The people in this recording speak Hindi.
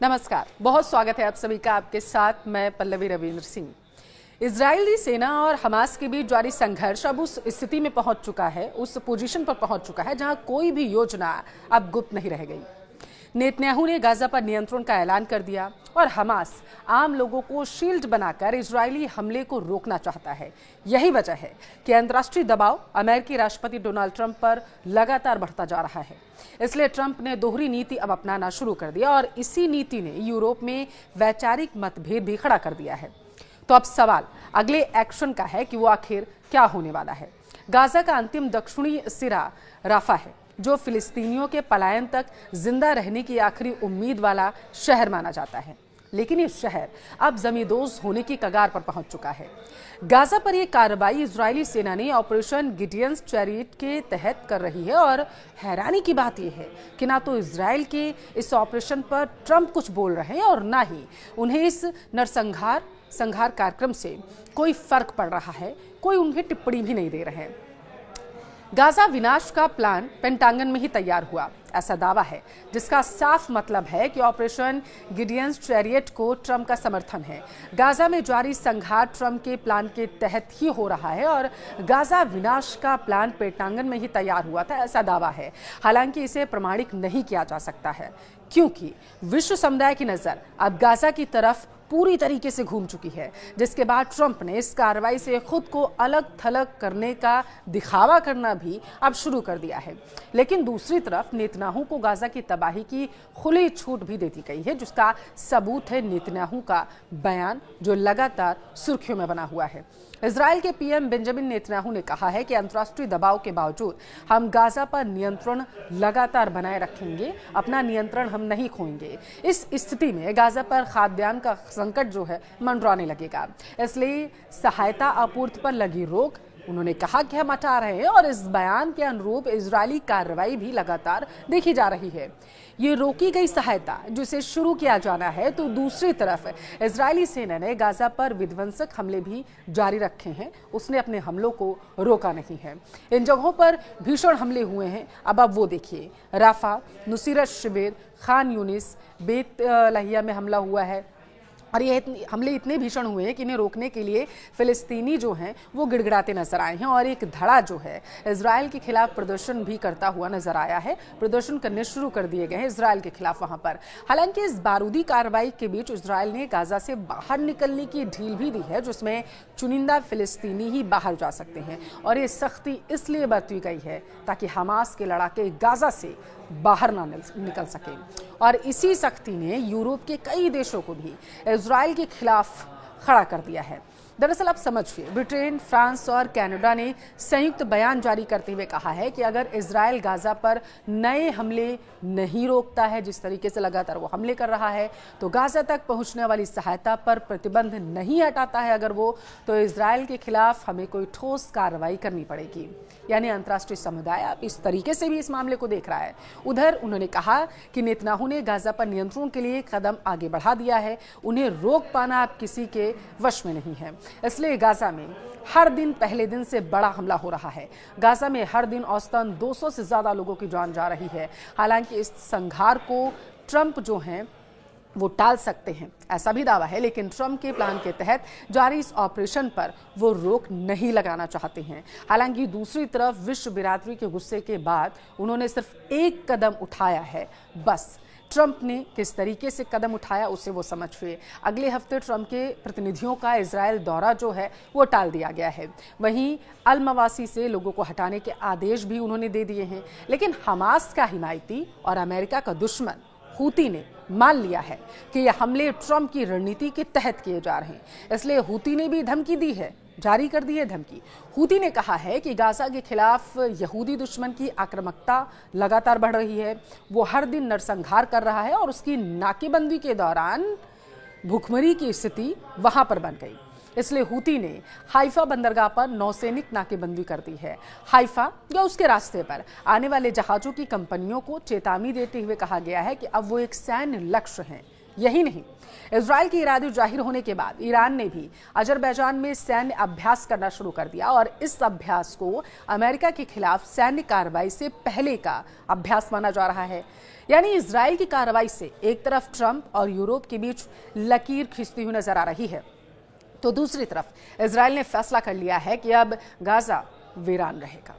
नमस्कार, बहुत स्वागत है आप सभी का। आपके साथ मैं पल्लवी रविंद्र सिंह। इजरायली सेना और हमास के बीच जारी संघर्ष अब उस स्थिति में पहुंच चुका है, उस पोजीशन पर पहुंच चुका है जहां कोई भी योजना अब गुप्त नहीं रह गई। नेतन्याहू ने गाजा पर नियंत्रण का ऐलान कर दिया और हमास आम लोगों को शील्ड बनाकर इजरायली हमले को रोकना चाहता है। यही वजह है कि अंतर्राष्ट्रीय दबाव अमेरिकी राष्ट्रपति डोनाल्ड ट्रंप पर लगातार बढ़ता जा रहा है। इसलिए ट्रंप ने दोहरी नीति अब अपनाना शुरू कर दिया और इसी नीति ने यूरोप में वैचारिक मतभेद भी खड़ा कर दिया है। तो अब सवाल अगले एक्शन का है कि वो आखिर क्या होने वाला है। गाजा का अंतिम दक्षिणी सिरा राफा है, जो फिलिस्तीनियों के पलायन तक जिंदा रहने की आखिरी उम्मीद वाला शहर माना जाता है। लेकिन ये शहर अब जमींदोज होने की कगार पर पहुंच चुका है। गाजा पर यह कार्रवाई इजरायली सेना ने ऑपरेशन गिडियंस चैरियट के तहत कर रही है और हैरानी की बात यह है कि ना तो इजरायल के इस ऑपरेशन पर ट्रंप कुछ बोल रहे हैं और ना ही उन्हें इस नरसंहार कार्यक्रम से कोई फर्क पड़ रहा है। कोई उन्हें टिप्पणी भी नहीं दे रहे हैं। गाजा विनाश का प्लान पेंटागन में ही तैयार हुआ, ऐसा दावा है, जिसका साफ मतलब है कि ऑपरेशन गिडियंस चैरियट को ट्रंप का समर्थन है। गाजा में जारी संघार ट्रंप के प्लान के तहत ही हो रहा है और गाजा विनाश का प्लान पेंटागन में ही तैयार हुआ था, ऐसा दावा है। हालांकि इसे प्रमाणित नहीं किया जा सकता है, क्योंकि विश्व समुदाय की नजर अब गाजा की तरफ पूरी तरीके से घूम चुकी है, जिसके बाद ट्रंप ने इस कार्रवाई से खुद को अलग थलग करने का दिखावा करना भी अब शुरू कर दिया है। लेकिन दूसरी तरफ नेतन्याहू को गाजा की तबाही की खुली छूट भी दे दी गई है, जिसका सबूत है नेतन्याहू का बयान, जो लगातार सुर्खियों में बना हुआ है। इजरायल के पीएम बेंजामिन नेतन्याहू ने कहा है कि अंतर्राष्ट्रीय दबाव के बावजूद हम गाजा पर नियंत्रण लगातार बनाए रखेंगे, अपना नियंत्रण हम नहीं खोएंगे। इस स्थिति में गाजा पर खाद्यान्न का संकट जो है मंडराने लगेगा, इसलिए सहायता आपूर्ति पर लगी रोक उन्होंने कहा कि हम हटा रहे हैं और इस बयान के अनुरूप इजरायली कार्रवाई भी लगातार देखी जा रही है। ये रोकी गई सहायता जिसे शुरू किया जाना है, तो दूसरी तरफ इजरायली सेना ने गाजा पर विध्वंसक हमले भी जारी रखे हैं। उसने अपने हमलों को रोका नहीं है। इन जगहों पर भीषण हमले हुए हैं। अब वो देखिए, राफा, नुसीरत शिविर, खान यूनिस, बेत लहिया में हमला हुआ है और ये हमले इतने भीषण हुए हैं कि इन्हें रोकने के लिए फिलिस्तीनी जो हैं वो गिड़गिड़ाते नजर आए हैं और एक धड़ा जो है इजरायल के खिलाफ प्रदर्शन भी करता हुआ नजर आया है। प्रदर्शन करने शुरू कर दिए गए हैं इजरायल के खिलाफ वहां पर। हालांकि इस बारूदी कार्रवाई के बीच इजरायल ने गाजा से बाहर निकलने की ढील भी दी है, जिसमें चुनिंदा फिलिस्तीनी ही बाहर जा सकते हैं और ये सख्ती इसलिए बरती गई है ताकि हमास के लड़ाके गाजा से बाहर ना निकल सके। और इसी सख्ती ने यूरोप के कई देशों को भी इजरायल के खिलाफ खड़ा कर दिया है। दरअसल आप समझिए, ब्रिटेन, फ्रांस और कनाडा ने संयुक्त बयान जारी करते हुए कहा है कि अगर इजरायल गाजा पर नए हमले नहीं रोकता है, जिस तरीके से लगातार वो हमले कर रहा है, तो गाजा तक पहुंचने वाली सहायता पर प्रतिबंध नहीं हटाता है अगर वो, तो इजरायल के खिलाफ हमें कोई ठोस कार्रवाई करनी पड़ेगी। यानी अंतर्राष्ट्रीय समुदाय अब इस तरीके से भी इस मामले को देख रहा है। उधर उन्होंने कहा कि नेतन्याहू ने गाजा पर नियंत्रण के लिए कदम आगे बढ़ा दिया है, उन्हें रोक पाना अब किसी के वश में नहीं है। इसलिए गाजा में हर दिन पहले दिन से बड़ा हमला हो रहा है। गाजा में हर दिन औसतन 200 से ज्यादा लोगों की जान जा रही है। हालांकि इस संघार को ट्रंप जो हैं वो टाल सकते हैं, ऐसा भी दावा है, लेकिन ट्रंप के प्लान के तहत जारी इस ऑपरेशन पर वो रोक नहीं लगाना चाहते हैं। हालांकि दूसरी तरफ विश्व बिरादरी के गुस्से के बाद उन्होंने सिर्फ एक कदम उठाया है, बस। ट्रंप ने किस तरीके से कदम उठाया उसे वो समझिए। अगले हफ्ते ट्रंप के प्रतिनिधियों का इजरायल दौरा जो है वो टाल दिया गया है। वहीं अल मवासी से लोगों को हटाने के आदेश भी उन्होंने दे दिए हैं। लेकिन हमास का हिमायती और अमेरिका का दुश्मन हूती ने मान लिया है कि यह हमले ट्रंप की रणनीति के तहत किए जा रहे हैं, इसलिए हूती ने भी धमकी दी है, जारी कर दी है धमकी। हूती ने कहा है कि गाजा के खिलाफ यहूदी दुश्मन की आक्रामकता लगातार बढ़ रही है, वो हर दिन नरसंहार कर रहा है और उसकी नाकेबंदी के दौरान भूखमरी की स्थिति वहां पर बन गई। इसलिए हूती ने हाइफा बंदरगाह पर नौसैनिक नाकेबंदी कर दी है। हाइफा या उसके रास्ते पर आने वाले जहाजों की कंपनियों को चेतावनी देते हुए कहा गया है कि अब वो एक सैन्य लक्ष्य हैं। यही नहीं, इजरायल के इरादे जाहिर होने के बाद ईरान ने भी अजरबैजान में सैन्य अभ्यास करना शुरू कर दिया और इस अभ्यास को अमेरिका के खिलाफ सैन्य कार्रवाई से पहले का अभ्यास माना जा रहा है। यानी इजराइल की कार्रवाई से एक तरफ ट्रंप और यूरोप के बीच लकीर खींचती हुई नजर आ रही है, तो दूसरी तरफ इजराइल ने फैसला कर लिया है कि अब गाजा वीरान रहेगा।